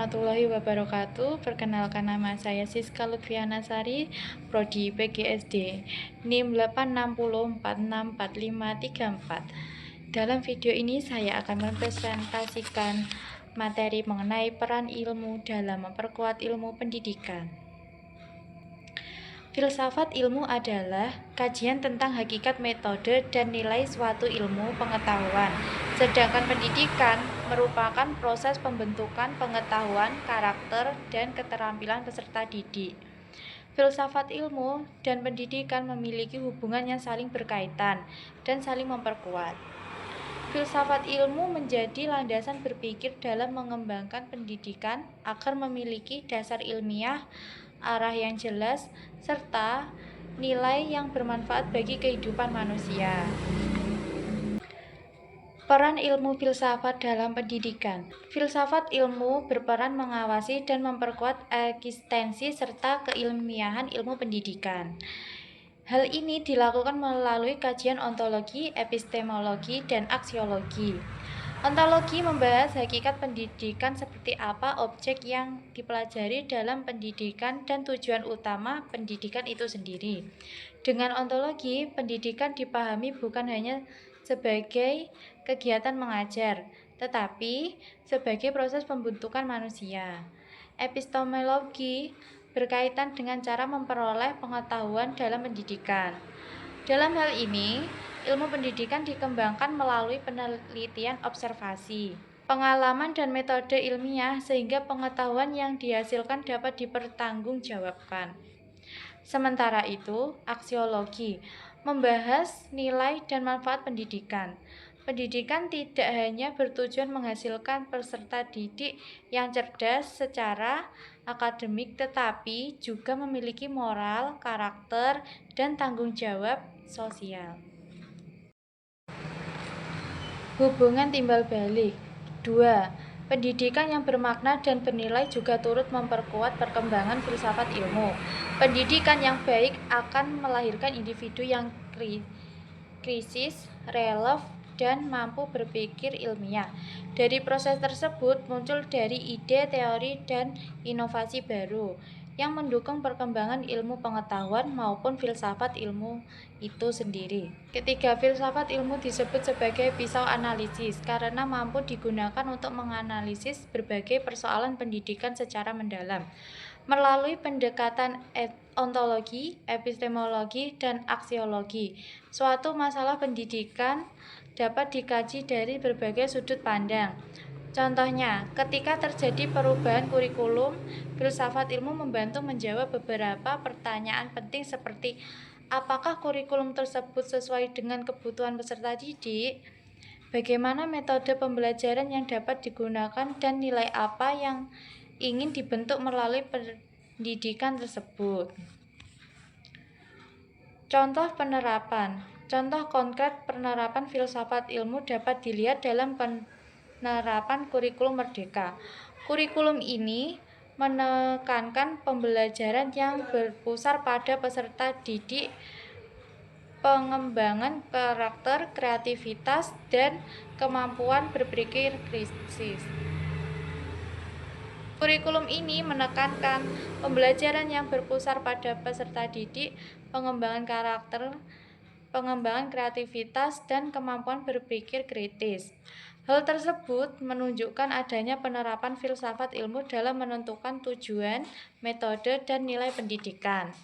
warahmatullahi wabarakatuh. Perkenalkan, nama saya Siska Lutfiana Sari, Prodi PGSD, NIM 860464534. Dalam video ini saya akan mempresentasikan materi mengenai peran ilmu dalam memperkuat ilmu pendidikan. Filsafat ilmu adalah kajian tentang hakikat, metode, dan nilai suatu ilmu pengetahuan. Sedangkan pendidikan merupakan proses pembentukan pengetahuan, karakter, dan keterampilan peserta didik. Filsafat ilmu dan pendidikan memiliki hubungan yang saling berkaitan dan saling memperkuat. Filsafat ilmu menjadi landasan berpikir dalam mengembangkan pendidikan agar memiliki dasar ilmiah, arah yang jelas, serta nilai yang bermanfaat bagi kehidupan manusia. Peran ilmu filsafat dalam pendidikan. Filsafat ilmu berperan mengawasi dan memperkuat eksistensi serta keilmiahan ilmu pendidikan. Hal ini dilakukan melalui kajian ontologi, epistemologi, dan aksiologi. Ontologi membahas hakikat pendidikan seperti apa objek yang dipelajari dalam pendidikan dan tujuan utama pendidikan itu sendiri. Dengan ontologi, pendidikan dipahami bukan hanya sebagai kegiatan mengajar, tetapi sebagai proses pembentukan manusia. Epistemologi berkaitan dengan cara memperoleh pengetahuan dalam pendidikan. Dalam hal ini, ilmu pendidikan dikembangkan melalui penelitian observasi, pengalaman, dan metode ilmiah sehingga pengetahuan yang dihasilkan dapat dipertanggungjawabkan. Sementara itu, aksiologi membahas nilai dan manfaat pendidikan. Pendidikan tidak hanya bertujuan menghasilkan peserta didik yang cerdas secara akademik, tetapi juga memiliki moral, karakter, dan tanggung jawab sosial. Hubungan timbal balik. 2. Pendidikan yang bermakna dan bernilai juga turut memperkuat perkembangan filsafat ilmu. Pendidikan yang baik akan melahirkan individu yang kritis, relevan, dan mampu berpikir ilmiah. Dari proses tersebut muncul dari ide, teori, dan inovasi baru yang mendukung perkembangan ilmu pengetahuan maupun filsafat ilmu itu sendiri. Ketiga, filsafat ilmu disebut sebagai pisau analisis karena mampu digunakan untuk menganalisis berbagai persoalan pendidikan secara mendalam. Melalui pendekatan ontologi, epistemologi, dan aksiologi, suatu masalah pendidikan dapat dikaji dari berbagai sudut pandang. Contohnya, ketika terjadi perubahan kurikulum, filsafat ilmu membantu menjawab beberapa pertanyaan penting seperti apakah kurikulum tersebut sesuai dengan kebutuhan peserta didik, bagaimana metode pembelajaran yang dapat digunakan, dan nilai apa yang ingin dibentuk melalui pendidikan tersebut. Contoh penerapan. Contoh konkret penerapan filsafat ilmu dapat dilihat dalam penerapan kurikulum merdeka. Kurikulum ini menekankan pembelajaran yang berpusat pada peserta didik, pengembangan karakter, kreativitas, dan kemampuan berpikir kritis. Kurikulum ini menekankan pembelajaran yang berpusat pada peserta didik, pengembangan karakter, pengembangan kreativitas, dan kemampuan berpikir kritis. Hal tersebut menunjukkan adanya penerapan filsafat ilmu dalam menentukan tujuan, metode, dan nilai pendidikan.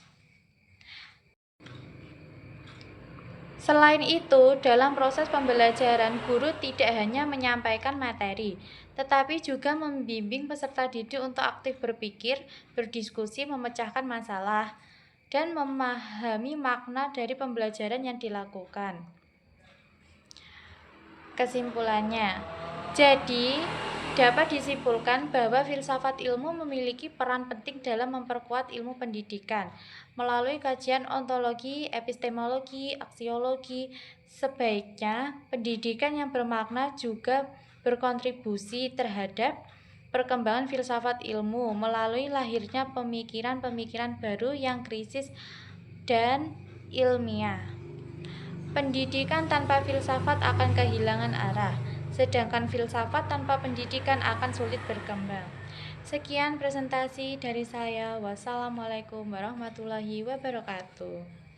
Selain itu, dalam proses pembelajaran, guru tidak hanya menyampaikan materi, tetapi juga membimbing peserta didik untuk aktif berpikir, berdiskusi, memecahkan masalah, dan memahami makna dari pembelajaran yang dilakukan. Kesimpulannya, jadi dapat disimpulkan bahwa filsafat ilmu memiliki peran penting dalam memperkuat ilmu pendidikan. Melalui kajian ontologi, epistemologi, aksiologi, sebaiknya pendidikan yang bermakna juga berkontribusi terhadap perkembangan filsafat ilmu melalui lahirnya pemikiran-pemikiran baru yang kritis dan ilmiah. Pendidikan tanpa filsafat akan kehilangan arah. sedangkan filsafat tanpa pendidikan akan sulit berkembang. Sekian presentasi dari saya. Wassalamualaikum warahmatullahi wabarakatuh.